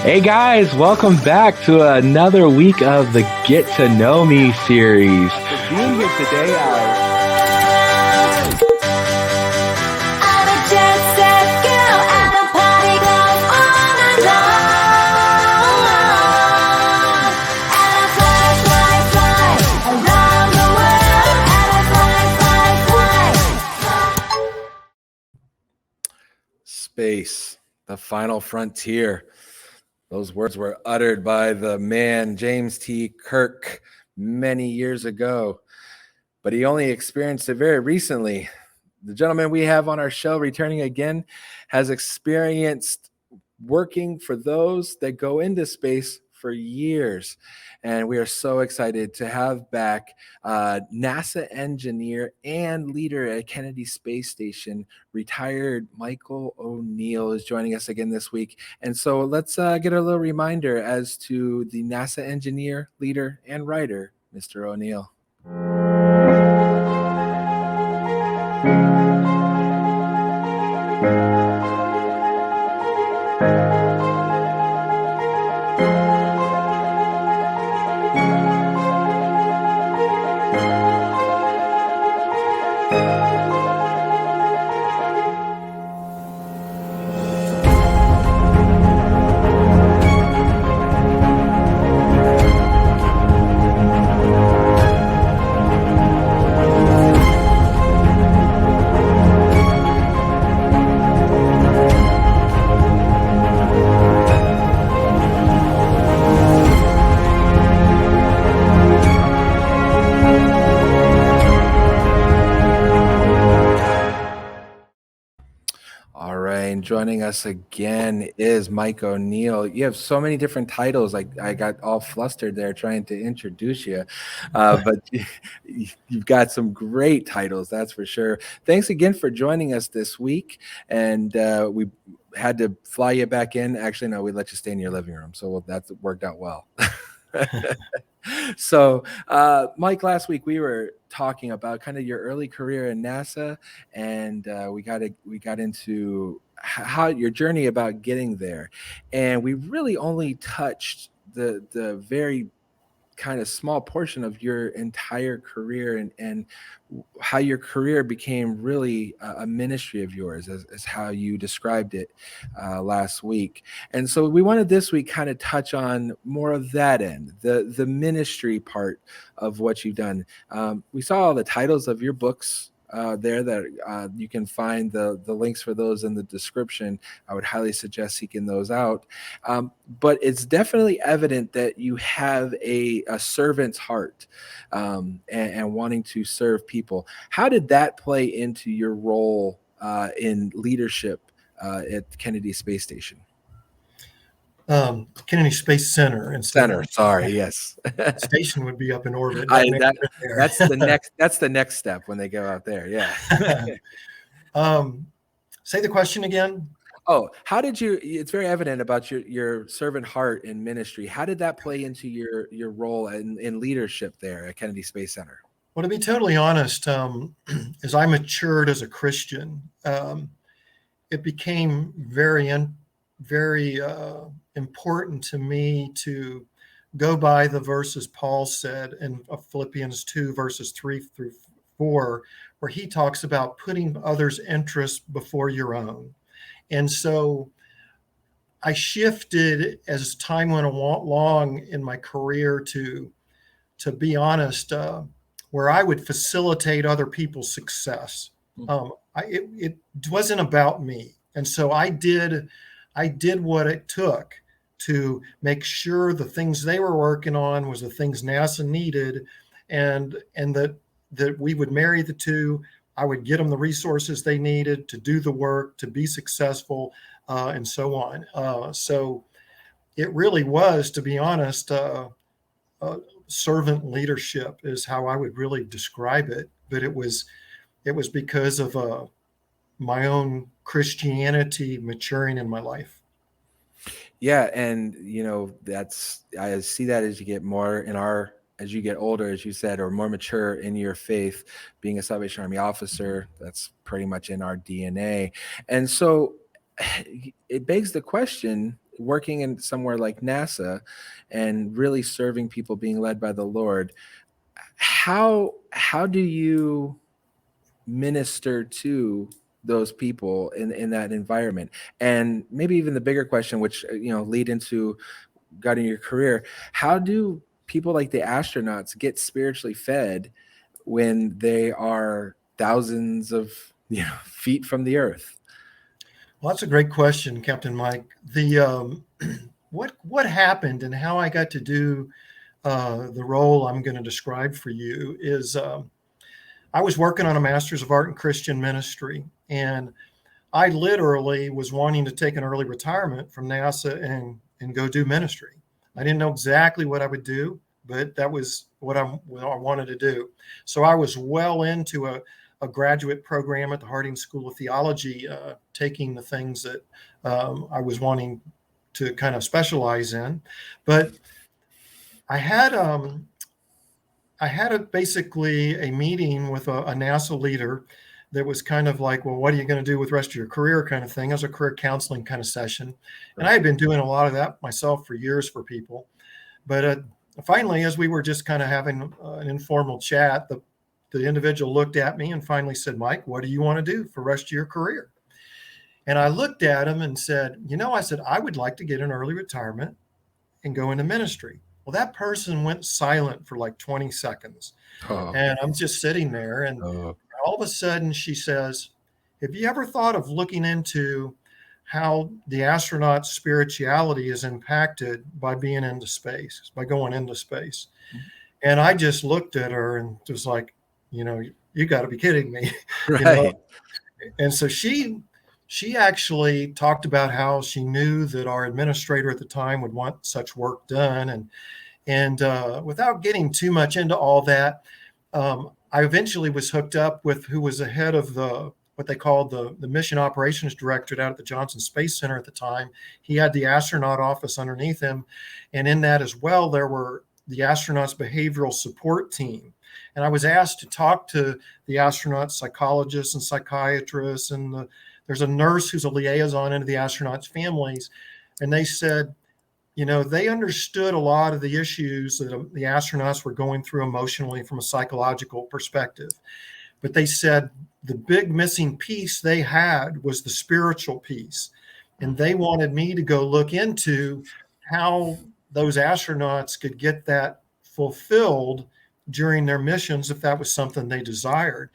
Hey guys, welcome back to another week of the Get to Know Me series. For being here today, Space, the final frontier. Those words were uttered by the man, James T. Kirk, many years ago, but he only experienced it very recently. The gentleman we have on our show, returning again, has experienced working for those that go into space for years. And we are so excited to have back NASA engineer and leader at Kennedy Space Station, retired Michael Oneal is joining us again this week. And so let's get a little reminder as to the NASA engineer, leader, and writer, Mr. Oneal. Joining us again is Mike Oneal. You have so many different titles. I got all flustered there trying to introduce you, but you've got some great titles, that's for sure. Thanks again for joining us this week. And we had to fly you back in. Actually, no, we let you stay in your living room. So that worked out well. So, Mike, last week we were talking about kind of your early career in NASA, and we got into how your journey about getting there, and we really only touched the very kind of small portion of your entire career and how your career became really a ministry of yours, as how you described it last week. And so we wanted this week kind of touch on more of that end, the ministry part of what you've done. We saw all the titles of your books there that you can find the links for those in the description. I would highly suggest seeking those out. But it's definitely evident that you have a servant's heart and wanting to serve people. How did that play into your role in leadership at Kennedy Space Station? Kennedy Space Center. Center, sorry, yes. Station would be up in orbit. That's the next step when they go out there, yeah. Say the question again. Oh, how did you? It's very evident about your servant heart in ministry. How did that play into your role in leadership there at Kennedy Space Center? Well, to be totally honest, as I matured as a Christian, it became very important to me to go by the verses Paul said in Philippians 2, verses 3 through 4, where he talks about putting others' interests before your own. And so I shifted as time went along in my career to be honest, where I would facilitate other people's success. It wasn't about me. And so I did what it took to make sure the things they were working on was the things NASA needed, and that we would marry the two. I would get them the resources they needed to do the work, to be successful, and so on. So it really was, to be honest, servant leadership is how I would really describe it. But it was because of my own Christianity maturing in my life. Yeah, and I see that as you get more as you get older, as you said, or more mature in your faith, being a Salvation Army officer, that's pretty much in our DNA. And so it begs the question, working in somewhere like NASA and really serving people, being led by the Lord, how do you minister to those people in that environment? And maybe even the bigger question, which lead into got in your career, how do people like the astronauts get spiritually fed when they are thousands of feet from the earth? Well, that's a great question, Captain Mike. The what happened and how I got to do the role I'm going to describe for you is I was working on a Master's of Art in Christian Ministry, and I literally was wanting to take an early retirement from NASA and go do ministry. I didn't know exactly what I would do, but that was what I wanted to do. So I was well into a graduate program at the Harding School of Theology, taking the things that I was wanting to kind of specialize in. But I had basically a meeting with a NASA leader that was kind of like, well, what are you going to do with the rest of your career kind of thing. It was a career counseling kind of session. And I had been doing a lot of that myself for years for people. But finally, as we were just kind of having an informal chat, the individual looked at me and finally said, Mike, what do you want to do for the rest of your career? And I looked at him and said, I said, I would like to get an early retirement and go into ministry. Well, that person went silent for like 20 seconds. Oh, And I'm just sitting there. And oh, all of a sudden she says, have you ever thought of looking into how the astronaut's spirituality is impacted by being into space, by going into space? And I just looked at her and was like, you got to be kidding me. right. And so she actually talked about how she knew that our administrator at the time would want such work done. And without getting too much into all that, I eventually was hooked up with who was the head of what they called the mission operations director out at the Johnson Space Center at the time. He had the astronaut office underneath him. And in that as well, there were the astronauts' behavioral support team. And I was asked to talk to the astronauts, psychologists and psychiatrists, and there's a nurse who's a liaison into the astronauts' families. And they said, they understood a lot of the issues that the astronauts were going through emotionally from a psychological perspective. But they said the big missing piece they had was the spiritual piece. And they wanted me to go look into how those astronauts could get that fulfilled during their missions if that was something they desired.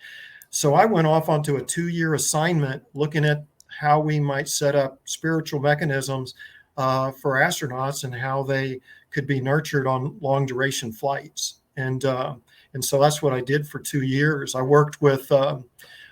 So I went off onto a 2-year assignment looking at how we might set up spiritual mechanisms for astronauts and how they could be nurtured on long duration flights. And so that's what I did for 2 years. I worked with all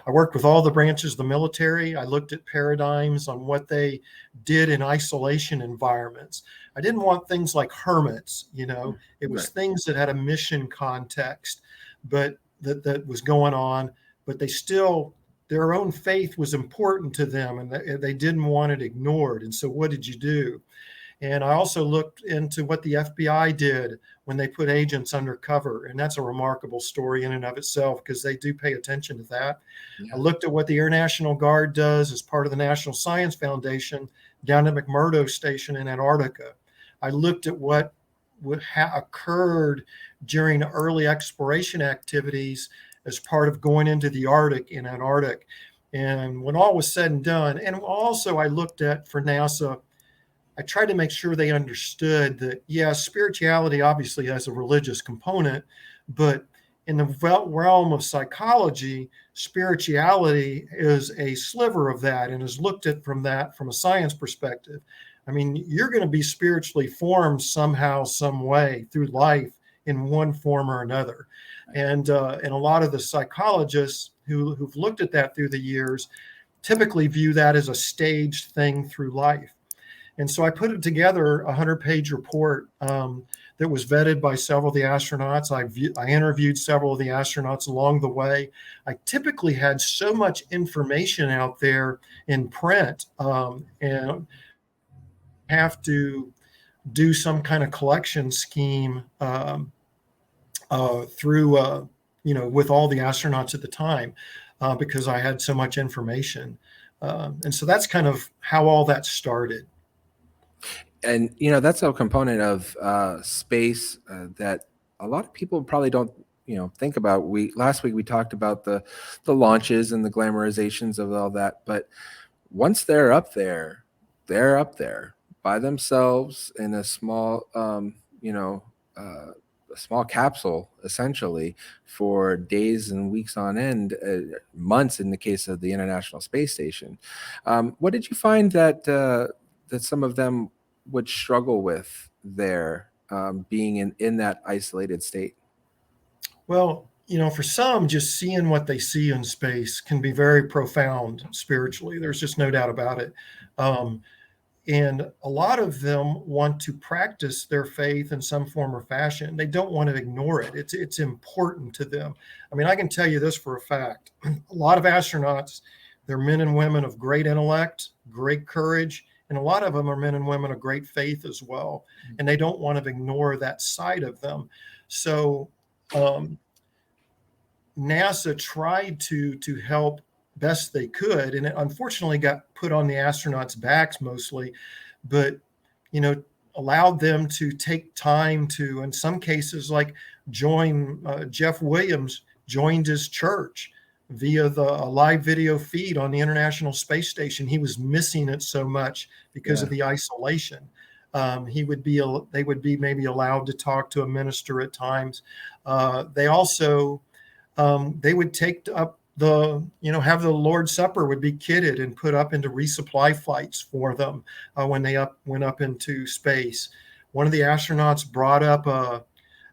the branches of the military. I looked at paradigms on what they did in isolation environments. I didn't want things like hermits, it was Right. things that had a mission context, but that was going on, but they still, their own faith was important to them and they didn't want it ignored. And so what did you do? And I also looked into what the FBI did when they put agents undercover. And that's a remarkable story in and of itself because they do pay attention to that. Yeah. I looked at what the Air National Guard does as part of the National Science Foundation down at McMurdo Station in Antarctica. I looked at what occurred during early exploration activities as part of going into the Arctic in Antarctic. And when all was said and done, and also I looked at for NASA, I tried to make sure they understood that, spirituality obviously has a religious component, but in the realm of psychology, spirituality is a sliver of that and is looked at from a science perspective. I mean, you're going to be spiritually formed somehow, some way through life in one form or another. And a lot of the psychologists who've looked at that through the years typically view that as a staged thing through life. And so I put together a 100-page report that was vetted by several of the astronauts. I interviewed several of the astronauts along the way. I typically had so much information out there in print and have to do some kind of collection scheme through, with all the astronauts at the time because I had so much information. And so that's kind of how all that started. And that's a component of space that a lot of people probably don't think about. We last week we talked about the launches and the glamorizations of all that, but once they're up there by themselves in a small a small capsule essentially for days and weeks on end, months in the case of the International Space Station. What did you find that some of them would struggle with there, being in that isolated state? Well, for some, just seeing what they see in space can be very profound spiritually. There's just no doubt about it. Um, and a lot of them want to practice their faith in some form or fashion. They don't want to ignore it. It's important to them. I mean, I can tell you this for a fact. A lot of astronauts, they're men and women of great intellect, great courage, and a lot of them are men and women of great faith as well. And they don't want to ignore that side of them. So um, NASA tried to help best they could, and it unfortunately got put on the astronauts' backs mostly, but you know allowed them to take time to, in some cases, like join. Jeff Williams joined his church via the a live video feed on the International Space Station. He was missing it so much because Yeah. of the isolation. They would be maybe allowed to talk to a minister at times. They also they would take up have the Lord's Supper would be kitted and put up into resupply flights for them when they went up into space. One of the astronauts brought up a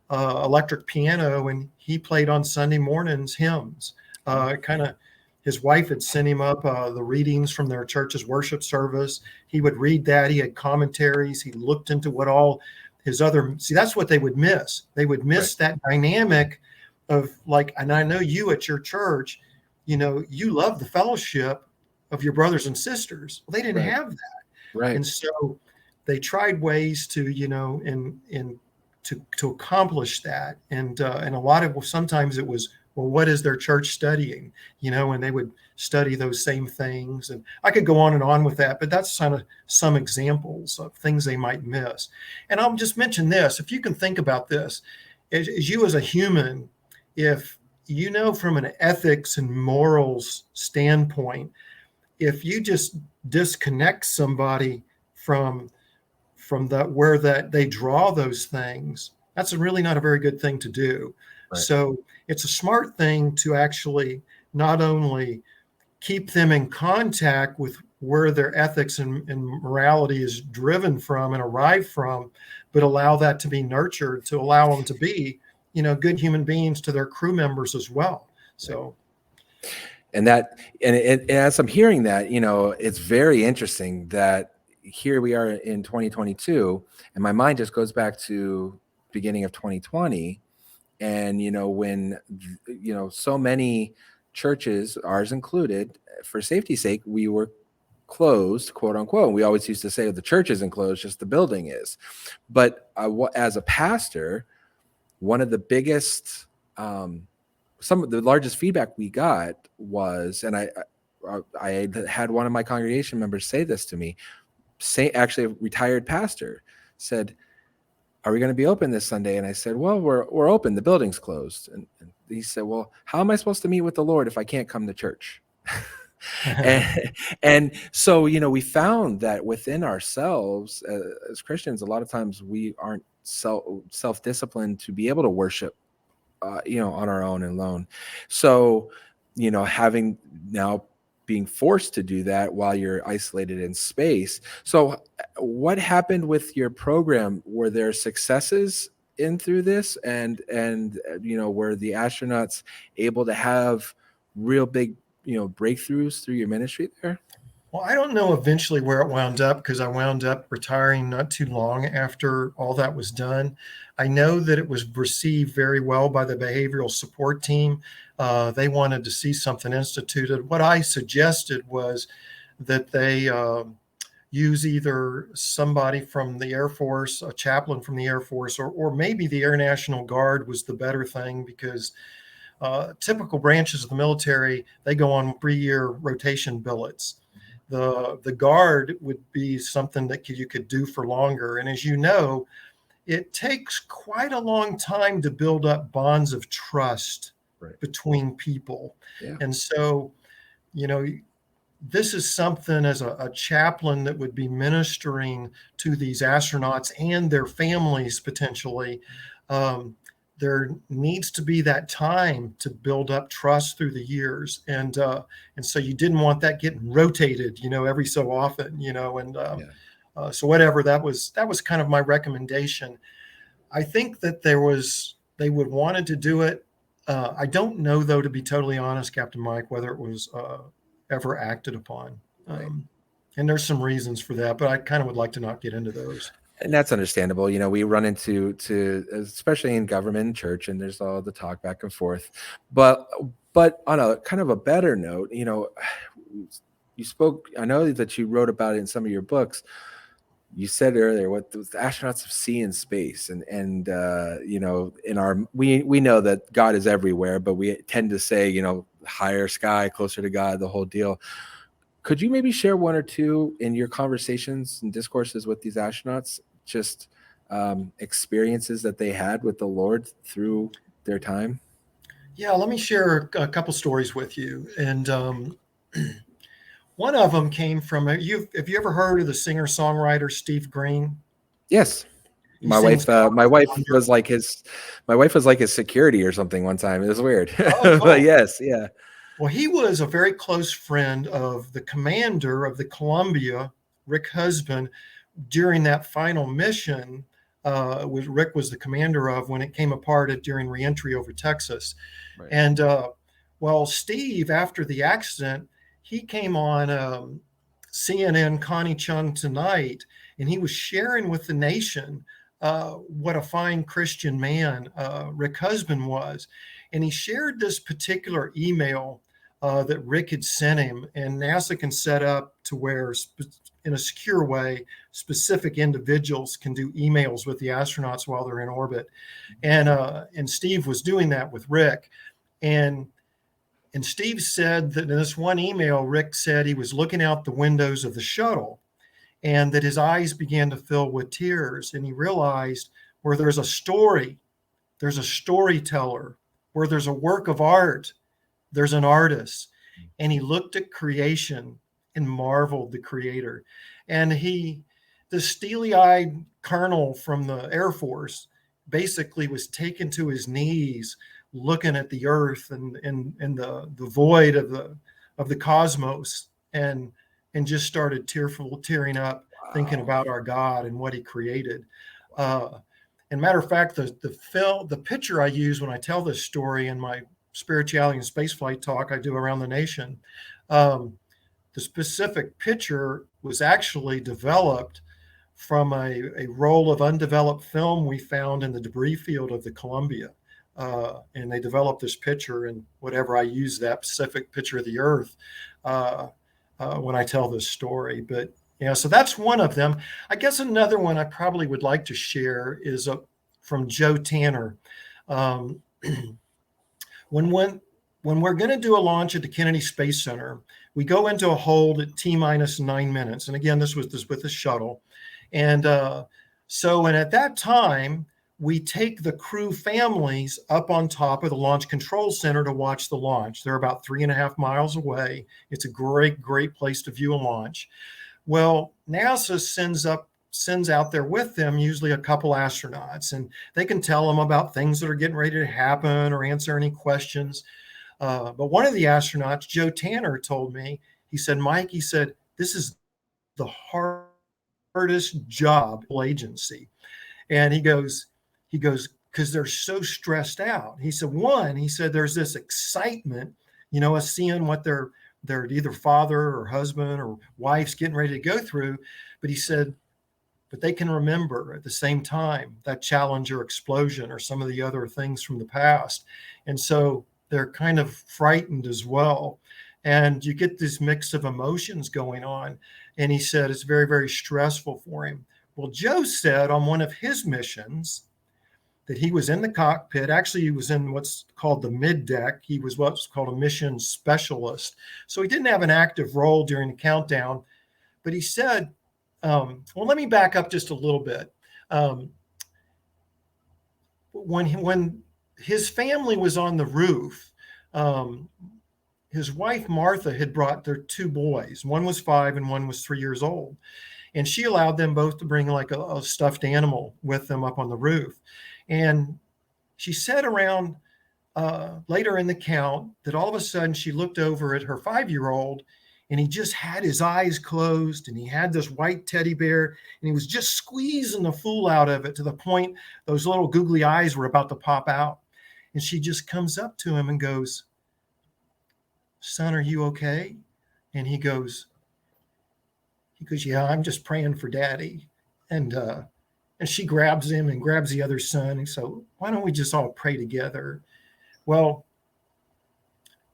electric piano and he played on Sunday mornings hymns. Kind of, his wife had sent him up the readings from their church's worship service. He would read that. He had commentaries. He looked into what all his other, see, that's what they would miss. They would miss Right. that dynamic of, like, and I know you at your church, you love the fellowship of your brothers and sisters. Well, they didn't Right. have that. Right. And so they tried ways to, to accomplish that. And a lot of, sometimes it was, well, what is their church studying? And they would study those same things. And I could go on with that, but that's kind of some examples of things they might miss. And I'll just mention this: if you can think about this, as you as a human, if from an ethics and morals standpoint, if you just disconnect somebody from that, where that they draw those things, that's really not a very good thing to do. Right. So it's a smart thing to actually not only keep them in contact with where their ethics and morality is driven from and arrived from, but allow that to be nurtured, to allow them to be, good human beings to their crew members as well. Right. So, And as I'm hearing that, it's very interesting that here we are in 2022, and my mind just goes back to beginning of 2020, and when so many churches, ours included, for safety's sake, we were closed, quote unquote. And we always used to say the church isn't closed, just the building is. But as a pastor, one of the biggest some of the largest feedback we got was, and I had one of my congregation members say this to me, actually a retired pastor, said, "Are we going to be open this Sunday?" And I said, "Well, we're open. The building's closed." And he said, "Well, how am I supposed to meet with the Lord if I can't come to church?" and, and so we found that within ourselves as Christians, a lot of times we aren't self-disciplined to be able to worship on our own and alone. So, having now being forced to do that while you're isolated in space. So, what happened with your program? Were there successes in through this, and were the astronauts able to have real big breakthroughs through your ministry there? well, I don't know eventually where it wound up, because I wound up retiring not too long after all that was done. I know that it was received very well by the behavioral support team. They wanted to see something instituted. What I suggested was that they use either somebody from the Air Force, a chaplain from the Air Force, or maybe the Air National Guard was the better thing, because typical branches of the military, they go on 3-year rotation billets. The guard would be something that you could do for longer. And as you know, it takes quite a long time to build up bonds of trust Right. between people. Yeah. And so, you know, this is something as a chaplain that would be ministering to these astronauts and their families potentially. There needs to be that time to build up trust through the years, and so you didn't want that getting rotated, every so often, Yeah. so whatever, that was kind of my recommendation. I think that they would wanted to do it. I don't know, though, to be totally honest, Captain Mike, whether it was ever acted upon. Right. And there's some reasons for that, but I kind of would like to not get into those. And that's understandable. We run into especially in government and church, and there's all the talk back and forth. But on a kind of a better note, you spoke. I know that you wrote about it in some of your books. You said earlier what the astronauts see in space, and in our we know that God is everywhere, but we tend to say higher sky, closer to God, the whole deal. Could you maybe share one or two in your conversations and discourses with these astronauts, just experiences that they had with the Lord through their time? Yeah, let me share a couple stories with you. And one of them came from have you ever heard of the singer-songwriter Steve Green? Yes. He sings My gospel wife under. was like his security or something one time. It was weird. Oh, But cool. yes, yeah. Well, he was a very close friend of the commander of the Columbia, Rick Husband, during that final mission. Rick was the commander of when it came apart during reentry over Texas. Right. And well, Steve, after the accident, he came on CNN Connie Chung Tonight, and he was sharing with the nation what a fine Christian man Rick Husband was. And he shared this particular email that Rick had sent him, and NASA can set up to where, in a secure way, specific individuals can do emails with the astronauts while they're in orbit. And Steve was doing that with Rick. And Steve said that in this one email, Rick said he was looking out the windows of the shuttle and that his eyes began to fill with tears. And he realized where there's a story, there's a storyteller, where there's a work of art, there's an artist. And he looked at creation and marveled the creator. And the steely-eyed colonel from the Air Force basically was taken to his knees looking at the earth and the void of the cosmos, and just started tearing up, thinking about our God and what he created. And matter of fact, the picture I use when I tell this story in my spirituality and spaceflight talk I do around the nation, the specific picture was actually developed from a roll of undeveloped film we found in the debris field of the Columbia. And they developed this picture, and whatever, I use that specific picture of the Earth when I tell this story. But so that's one of them. I guess another one I probably would like to share is from Joe Tanner. When we're going to do a launch at the Kennedy Space Center, we go into a hold at T-minus 9 minutes. And again, this was with the shuttle. And and at that time, we take the crew families up on top of the Launch Control Center to watch the launch. They're about 3.5 miles away. It's a great, great place to view a launch. Well, NASA sends out there with them usually a couple astronauts, and they can tell them about things that are getting ready to happen or answer any questions. But one of the astronauts, Joe Tanner, told me, he said, Mike, he said, this is the hardest job agency. And he goes, because they're so stressed out. He said, there's this excitement, of seeing what their either father or husband or wife's getting ready to go through. But he said, but they can remember at the same time that Challenger explosion or some of the other things from the past. And so they're kind of frightened as well. And you get this mix of emotions going on. And he said it's very, very stressful for him. Well, Joe said on one of his missions that he was in the cockpit. Actually, he was in what's called the mid deck. He was what's called a mission specialist. So he didn't have an active role during the countdown. But he said, well, let me back up just a little bit. When his family was on the roof, his wife Martha had brought their two boys. One was 5 and one was 3 years old. And she allowed them both to bring like a stuffed animal with them up on the roof. And she said around later in the count that all of a sudden she looked over at her 5-year-old, and he just had his eyes closed, and he had this white teddy bear, and he was just squeezing the fool out of it to the point those little googly eyes were about to pop out. And she just comes up to him and goes, "Son, are you okay?" And he goes, "Yeah, I'm just praying for Daddy." And she grabs him and grabs the other son. And so, "Why don't we just all pray together?" Well,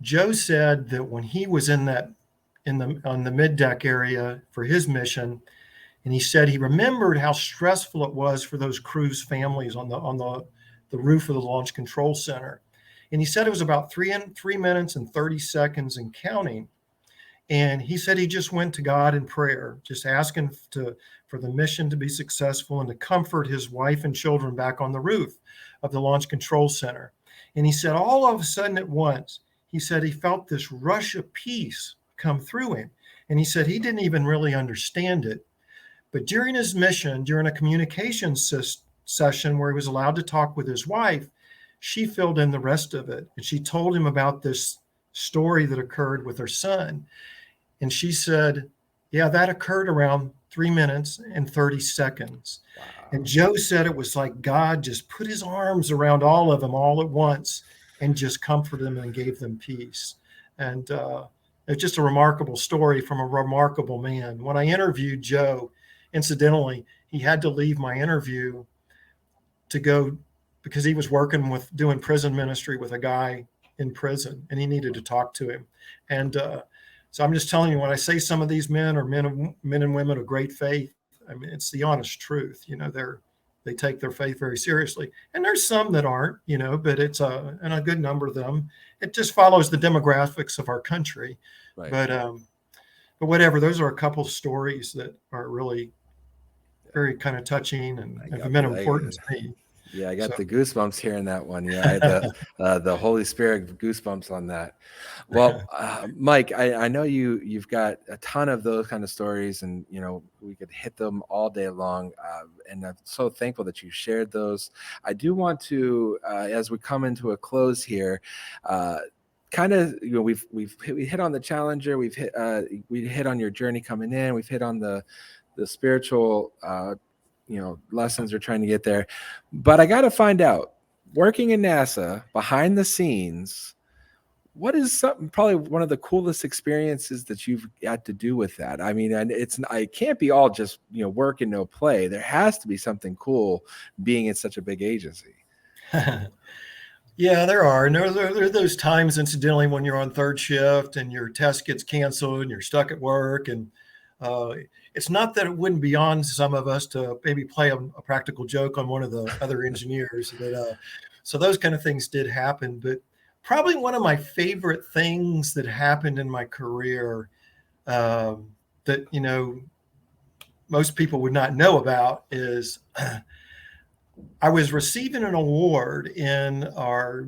Joe said that when he was on the mid deck area for his mission, and he said he remembered how stressful it was for those crew's families on the roof of the Launch Control Center. And he said it was about 3 minutes and 30 seconds and counting. And he said he just went to God in prayer, just asking for the mission to be successful and to comfort his wife and children back on the roof of the Launch Control Center. And he said all of a sudden at once, he said he felt this rush of peace come through him. And he said he didn't even really understand it. But during his mission, during a communications session where he was allowed to talk with his wife, she filled in the rest of it. And she told him about this story that occurred with her son. And she said, yeah, that occurred around 3 minutes and 30 seconds. Wow. And Joe said it was like God just put his arms around all of them all at once and just comforted them and gave them peace. And it's just a remarkable story from a remarkable man. When I interviewed Joe, incidentally, he had to leave my interview to go because he was doing prison ministry with a guy in prison, and he needed to talk to him. And so I'm just telling you, when I say some of these men are men and women of great faith, I mean, it's the honest truth. You know, they take their faith very seriously. And there's some that aren't, you know, but it's and a good number of them. It just follows the demographics of our country. Right. But whatever, those are a couple stories that are really very kind of touching and have been important to me. Yeah, I got the goosebumps hearing that one. Yeah, I had the Holy Spirit goosebumps on that. Well, Mike, I know you've got a ton of those kind of stories, and you know we could hit them all day long. And I'm so thankful that you shared those. I do want to, as we come into a close here, kind of, you know, we hit on the Challenger, we hit on your journey coming in, we've hit on the spiritual lessons we're trying to get there. But I got to find out, working in NASA behind the scenes, what is probably one of the coolest experiences that you've had to do with that? I mean, and it can't be all just, work and no play. There has to be something cool being in such a big agency. Yeah, there are. And there are those times, incidentally, when you're on third shift and your test gets canceled and you're stuck at work. And it's not that it wouldn't be on some of us to maybe play a practical joke on one of the other engineers. But so those kind of things did happen. But probably one of my favorite things that happened in my career that, most people would not know about is I was receiving an award in our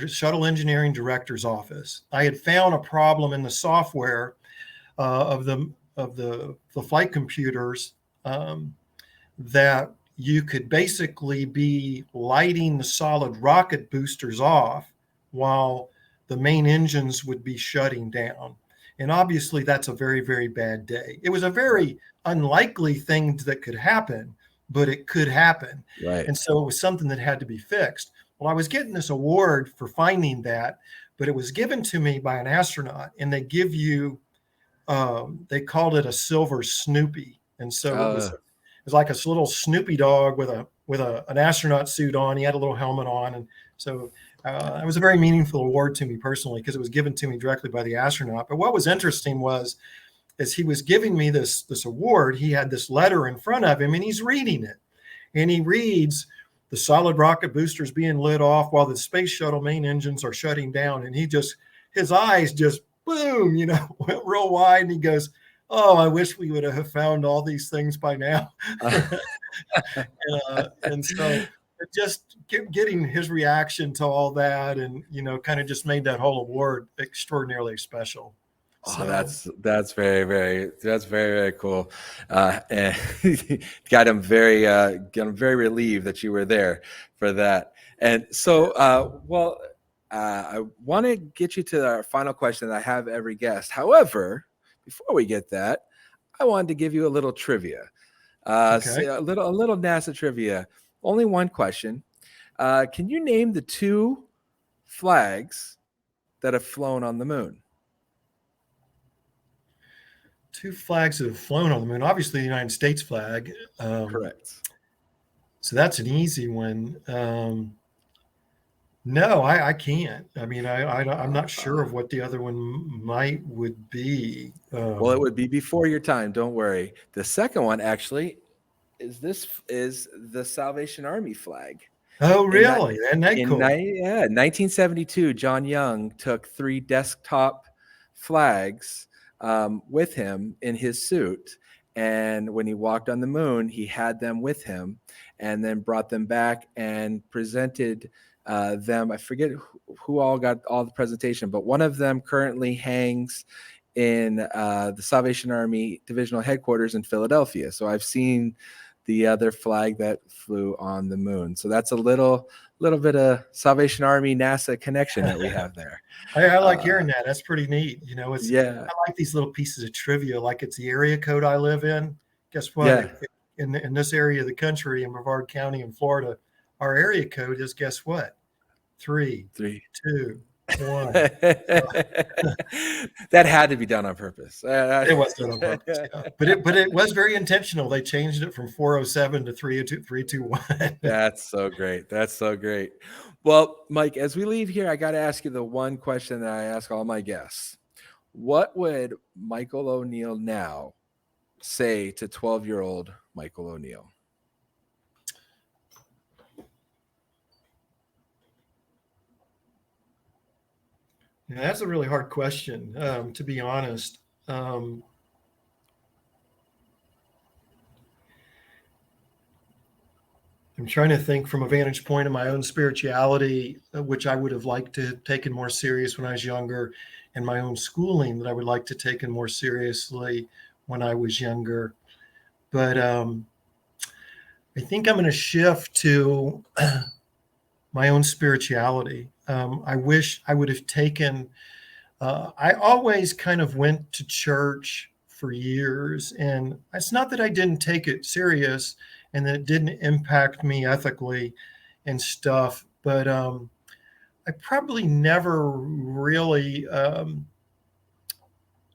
shuttle engineering director's office. I had found a problem in the software of the flight computers that you could basically be lighting the solid rocket boosters off while the main engines would be shutting down. And obviously that's a very, very bad day. It was a very unlikely thing that could happen, but it could happen. Right. And so it was something that had to be fixed. Well, I was getting this award for finding that, but it was given to me by an astronaut, and they give you, they called it a silver Snoopy. And so it was like a little Snoopy dog with an astronaut suit on. He had a little helmet on. And so it was a very meaningful award to me personally, because it was given to me directly by the astronaut. But what was interesting was, as he was giving me this award, he had this letter in front of him and he's reading it. And he reads, the solid rocket boosters being lit off while the space shuttle main engines are shutting down. And his eyes just boom, went real wide. And he goes, "Oh, I wish we would have found all these things by now." And so just getting his reaction to all that, and kind of just made that whole award extraordinarily special. Oh, So that's very cool. And got him very relieved that you were there for that. And so, I want to get you to our final question that I have every guest. However, before we get that, I wanted to give you a little trivia. okay. A little NASA trivia. Only one question. Can you name the two flags that have flown on the moon? Two flags that have flown on the moon. Obviously, the United States flag. Correct. So that's an easy one. No, I can't. I mean, I'm not sure of what the other one would be. Well, it would be before your time. Don't worry. The second one actually is the Salvation Army flag. Oh, In that really? Isn't that in cool? 1972, John Young took 3 desktop flags with him in his suit, and when he walked on the moon, he had them with him, and then brought them back and presented them. I forget who all got all the presentation, but one of them currently hangs in the Salvation Army divisional headquarters in Philadelphia. So I've seen the other flag that flew on the moon. So that's a little bit of Salvation Army NASA connection that we have there. I like hearing that. That's pretty neat. Yeah, I like these little pieces of trivia. Like, it's the area code I live in. Guess what? yeah. In this area of the country, in Brevard County in Florida, our area code is, guess what? 3, 3. 2, 1. That had to be done on purpose. It was done on purpose, yeah. But it was very intentional. They changed it from 407 to 302, 321. That's so great. That's so great. Well, Mike, as we leave here, I got to ask you the one question that I ask all my guests. What would Michael Oneal now say to 12-year-old Michael Oneal? Yeah, that's a really hard question, to be honest. I'm trying to think from a vantage point of my own spirituality, which I would have liked to have taken more serious when I was younger, and my own schooling that I would like to take more seriously when I was younger. But I think I'm going to shift to my own spirituality. I wish I would have taken, I always kind of went to church for years, and it's not that I didn't take it serious and that it didn't impact me ethically and stuff, but I probably never really,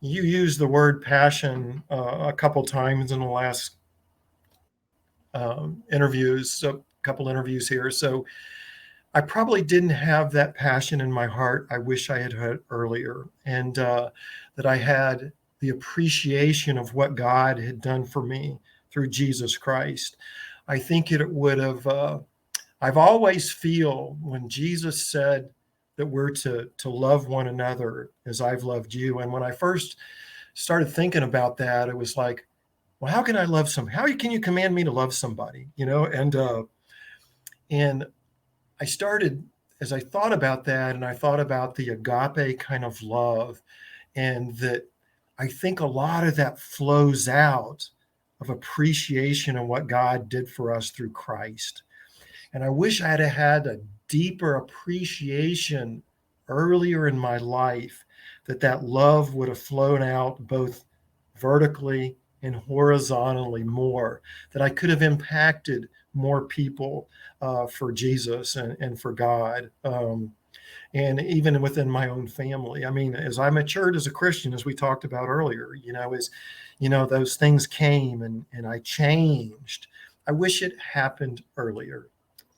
you used the word passion a couple times in the last interviews, a couple interviews here. So I probably didn't have that passion in my heart I wish I had had earlier, and that I had the appreciation of what God had done for me through Jesus Christ. I think it would have, I've always feel when Jesus said that we're to love one another as I've loved you. And when I first started thinking about that, it was like, well, how can I love somebody? How can you command me to love somebody? And I started, as I thought about that, and I thought about the agape kind of love, and that I think a lot of that flows out of appreciation of what God did for us through Christ. And I wish I had had a deeper appreciation earlier in my life, that love would have flown out both vertically and horizontally more, that I could have impacted more people for Jesus and for God. And even within my own family. I mean, as I matured as a Christian, as we talked about earlier, those things came and I changed. I wish it happened earlier.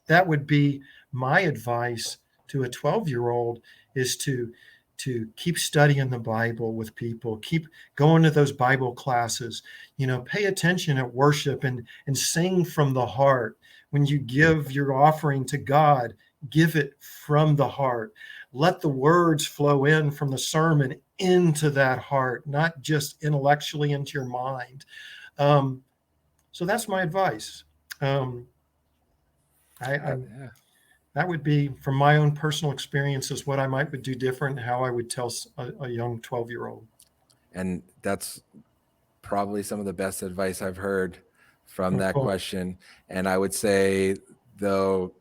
That would be my advice to a 12-year-old, is to to keep studying the Bible with people, keep going to those Bible classes, pay attention at worship and sing from the heart. When you give your offering to God, give it from the heart. Let the words flow in from the sermon into that heart, not just intellectually into your mind. So that's my advice. Um, I Yeah. that would be from my own personal experiences what I might would do different, how I would tell a young 12-year-old. And that's probably some of the best advice I've heard from Oh, that cool. question. And I would say, though,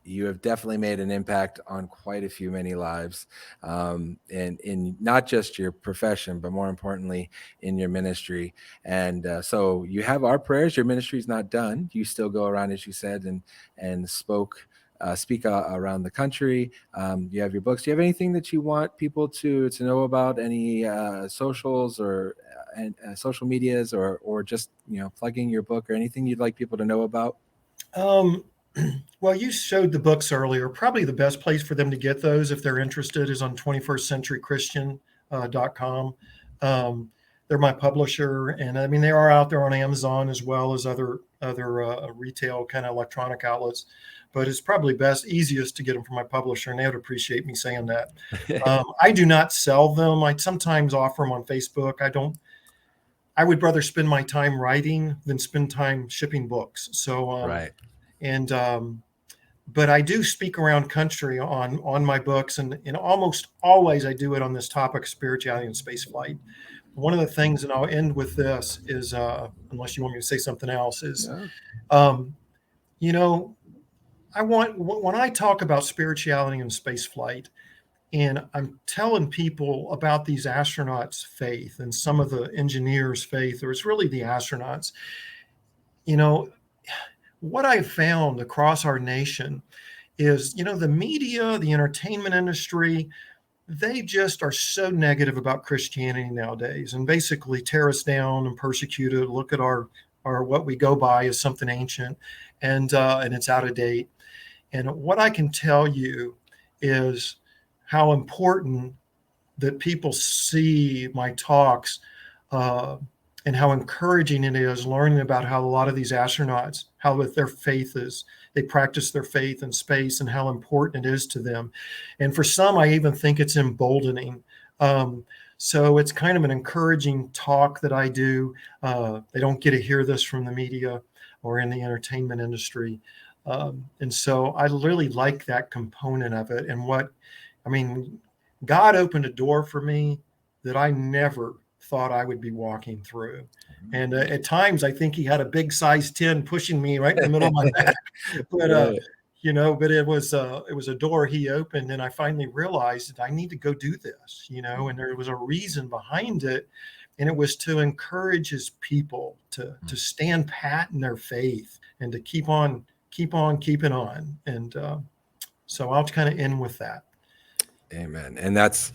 you have definitely made an impact on quite a few many lives, and in not just your profession, but more importantly in your ministry. And so you have our prayers. Your ministry is not done. You still go around, as you said, and speak around the country. You have your books. Do you have anything that you want people to know about? Any socials or social medias, or just plugging your book, or anything you'd like people to know about? Um, well, you showed the books earlier. Probably the best place for them to get those, if they're interested, is on 21stcenturychristian.com. They're my publisher, and I mean they are out there on Amazon as well as other retail kind of electronic outlets. But it's probably easiest to get them from my publisher, and they would appreciate me saying that. I do not sell them. I sometimes offer them on Facebook. I don't. I would rather spend my time writing than spend time shipping books. So, Right. and but I do speak around country on my books, and almost always I do it on this topic, spirituality and space flight. One of the things, and I'll end with this, is unless you want me to say something else, is Yeah. um, you know I want when I talk about spirituality and space flight, and I'm telling people about these astronauts' faith and some of the engineers' faith, or it's really the astronauts. You know, what I've found across our nation is, the media, the entertainment industry, they just are so negative about Christianity nowadays and basically tear us down and persecute it. Look at our what we go by as something ancient, and it's out of date. And what I can tell you is how important that people see my talks, uh, and how encouraging it is learning about how a lot of these astronauts, how with their faith is, they practice their faith in space and how important it is to them. And for some, I even think it's emboldening. So it's kind of an encouraging talk that I do. They don't get to hear this from the media or in the entertainment industry. And so I really like that component of it. And I mean, God opened a door for me that I never thought I would be walking through. And at times, I think he had a big size 10 pushing me right in the middle of my back. But Right. but it was a door he opened, and I finally realized that I need to go do this. And there was a reason behind it, and it was to encourage his people to stand pat in their faith and to keep on keeping on. And so I'll kind of end with that. Amen. And that's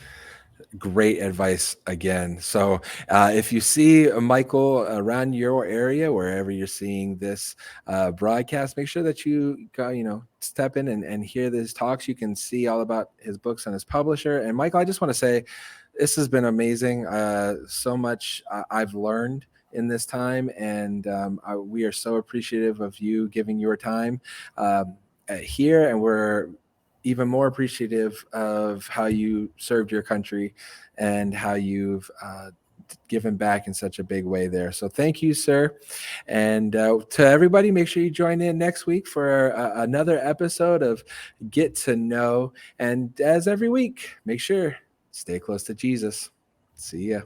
great advice again. So if you see Michael around your area, wherever you're seeing this broadcast, make sure that you go, step in and hear these talks. You can see all about his books and his publisher. And Michael, I just want to say this has been amazing. So much I've learned in this time, and we are so appreciative of you giving your time here, and we're even more appreciative of how you served your country and how you've given back in such a big way there. So thank you, sir. And to everybody, make sure you join in next week for another episode of Get to Know. And as every week, make sure stay close to Jesus. See ya.